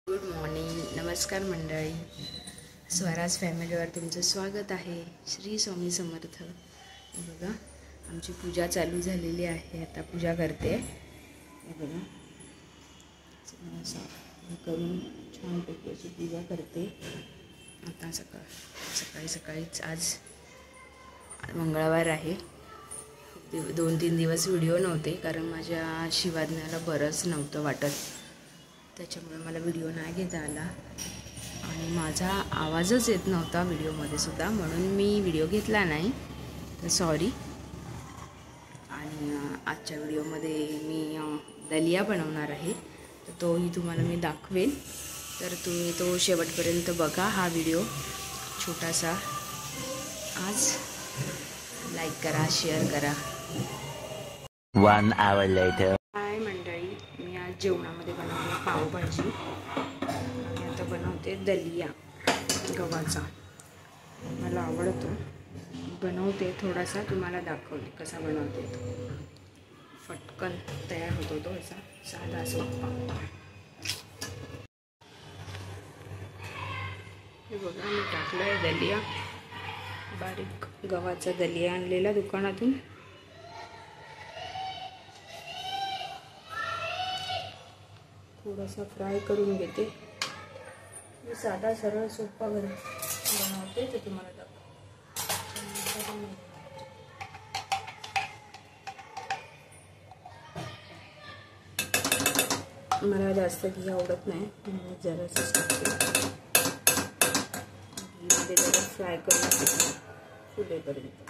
Good morning, नमस्कार मंडळी. स्वराज फॅमिलीवर तुमचं स्वागत आहे. श्री स्वामी समर्थ. बघा आमची पूजा चालू झालेली आहे. आता पूजा करते. बघा असं करून छानपैकी अशी पूजा करते. आता सकाळीच आज मंगळवार आहे. 2-3 दिवस व्हिडिओ नव्हते कारण माझ्या शिवाज्ञाला बरंच नव्हतं वाटत, त्याच्यामुळे मला व्हिडिओ नाही घेता आला आणि माझा आवाजच येत नव्हता व्हिडिओमध्ये सुद्धा, म्हणून मी व्हिडिओ घेतला नाही, तर सॉरी. आणि आजच्या व्हिडिओमध्ये मी दलिया बनवणार आहे, तर तोही तुम्हाला मी दाखवेन. तर तुम्ही तो शेवटपर्यंत बघा हा व्हिडिओ छोटासा. आज लाईक करा, शेअर करा. 1 hour later. हाय मंडळी, मी आज जेवणामध्ये बनवते पावभाजी आणि आता बनवते दलिया गव्हाचा. मला आवडतो, बनवते थोडासा, तुम्हाला दाखवते कसा बनवते. तो फटकन तयार होतो, तो असा साधा सोपा. हे बघा मी टाकलं आहे दलिया, बारीक गव्हाचा दलिया आणलेला दुकानातून. थोडासा फ्राय करून घेते. मी साधा सरळ सोपा बनवते, ते तुम्हाला दाखवते. मला जास्त घी आवडत नाही, जरासंच टाकते. घीमध्ये जरा फ्राय करून फुलेपर्यंत.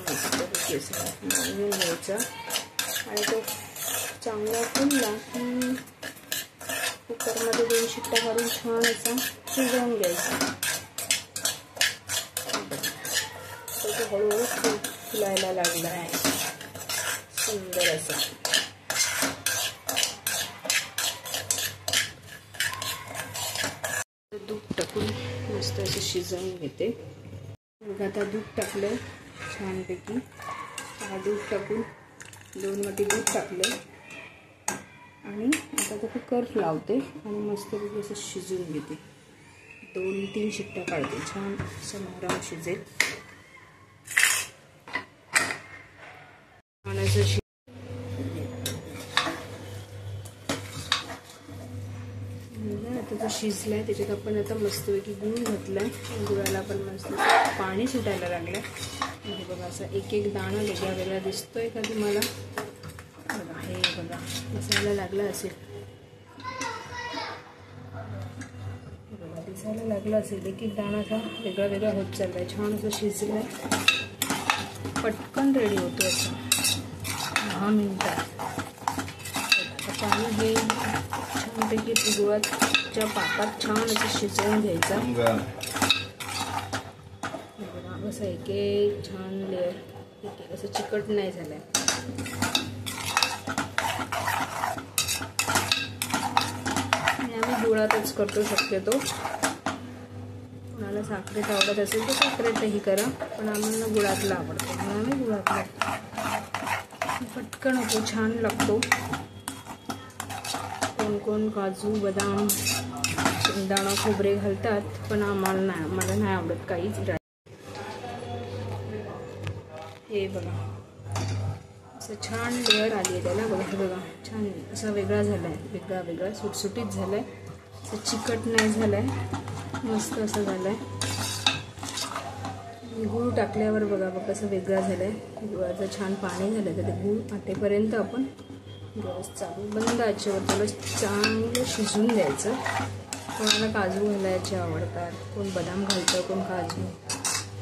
मस्त घ्यायचा आणि तो चांगला फुलला की कुकरमध्ये 2 शिट्ट्या काढून छान असा शिजवून घ्यायचा. तो हळूहळू फुलायला लागला आहे, सुंदर असा. दूध टाकून मस्त असं शिजवून घेते. मग आता दूध टाकलं छानपैकी. दूध टाकून 2 वाटी दूध टाकले आणि आता तो कुकर लावते आणि मस्तपैकी असं शिजवून घेते. 2-3 शिट्ट्या काढते, छान असं नरम शिजेल. छान असं आता तो शिजलाय. त्याच्यात आपण आता मस्तपैकी गूळ घातलाय. गुळाला पण मस्त पाणी सुटायला लागलंय. म्हणजे बघा असं एक दाणा वेगळा दिसतोय का तुम्हाला? बघा हे बघा दिसायला लागला असेल. बघा दिसायला लागला असेल, एक दाणा असा वेगळा होत चाललाय. छान असं शिजलाय, पटकन रेडी होतो असं 10 मिनिटात. आता पाणी हे छानपैकी गुळाच्या पाकात छान असं शिजवून घ्यायचा. असं एक छान लेअर असं चिकट नाही झालंय. आम्ही गुळातच करतो शक्यतो. कोणाला साखरेत आवडत असेल तर साखरेतही करा, पण आम्हाला गुळातला आवडतो म्हणून आम्ही गुळातला. पटकन होतो, छान लागतो. कोण काजू बदाम शेंगदाणा खोबरे घालतात, पण मला नाही आवडत काहीच. हे बघा असं छान लेअर आली आहे त्याला. बघा हे बघा छान असा वेगळा झाला आहे, वेगळा सुटसुटीत झाला आहे. असं चिकट नाही झालं आहे, मस्त असं झालं आहे. गूळ टाकल्यावर बघा कसं वेगळा झालं आहे. गुळाचं छान पाणी झालं तर ते गूळ आटेपर्यंत आपण गॅस चालू बंद आचेवर त्याला चांगलं शिजवून द्यायचं. कोणाला काजू घालायचे आवडतात, कोण बदाम घालतं, कोण काजू,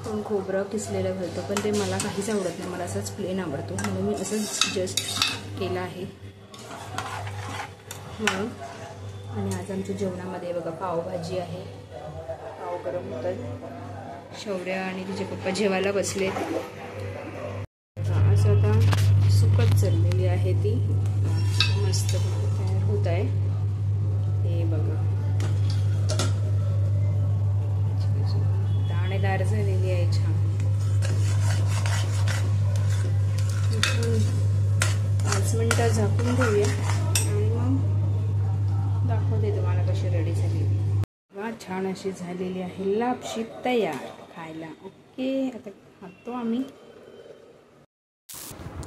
कोण खोबरं किसलेलं घालतं, पण ते मला काहीच आवडत नाही. मला असंच प्लेन आवडतो, म्हणून मी असंच जस्ट केलं आहे म्हणून. आणि आज आमच्या जेवणामध्ये बघा पावभाजी आहे. पाव गरम होतात. शौर्य आणि तिचे पप्पा जेवायला बसले. असं आता सुकत चाललेली आहे ती, मस्त तयार होत आहे. हे बघा दाणेदार झालेली आहे छान. 5 मिनिटं झाकून ठेवूया आणि मग दाखवते तुम्हाला कशी रेडी झाली. वा छान अशी झालेली आहे लापशी तयार खायला. ओके, आता खातो आम्ही.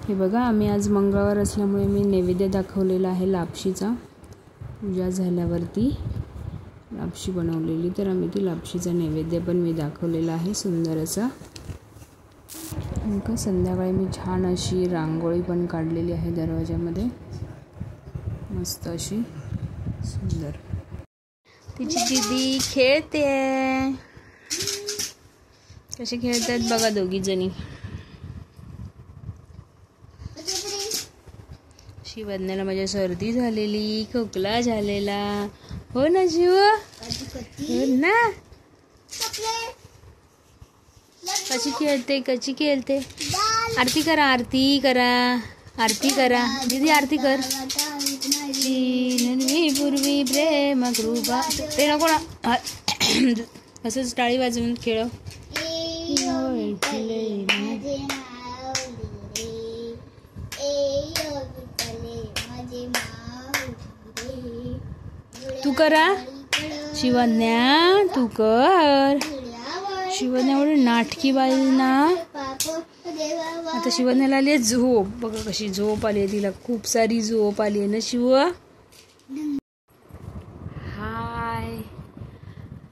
हे बघा, आम्ही आज मंगळवार असल्यामुळे मी नैवेद्य दाखवलेला आहे लापशीचा. पूजा झाल्यावरती लापशी बनवलेली, तर आम्ही ती लापशीचा नैवेद्य पण मी दाखवलेला आहे सुंदर असा. संध्याकाळी मी छान अशी रांगोळी पण काढलेली आहे दरवाजामध्ये, मस्त अशी सुंदर. तिची दीदी खेळते, कशी खेळतात बघा दोघी जणी. शिवज्ञाला माझ्या सर्दी झालेली, खोकला झालेला. हो ना शिव, हो ना. कशी खेळते. आरती करा, आरती करा दीदी, आरती कर. पूर्वी प्रेम कृपा. ते नको ना, असंच टाळी वाजवून खेळ. तू करा शिवज्ञा, तू कर. शिवज्ञा म्हणून नाटकी बाई ना. आता शिवज्ञाला आली आहे झोप. बघा कशी झोप आली आहे तिला, खूप सारी झोप आली आहे ना शिव. हाय,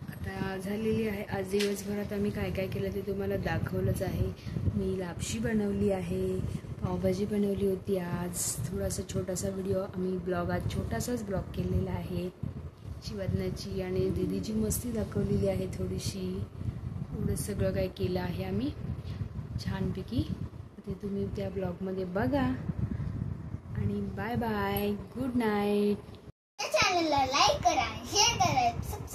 आता झालेली आहे. आज दिवसभरात आम्ही काय काय केलं ते तुम्हाला दाखवलंच आहे. मी लापशी बनवली आहे, पावभाजी बनवली होती आज. थोडासा छोटासा व्हिडिओ आम्ही आज छोटासाच ब्लॉग केलेला आहे. शिवज्ञाची आणि दीदीची मस्ती दाखवलेली आहे थोडीशी. एवढं सगळं काय केलं आहे आम्ही छानपैकी. ते तुम्ही त्या ब्लॉगमध्ये बघा. आणि बाय बाय, गुड नाईट. चॅनलला लाईक करा, शेअर करा,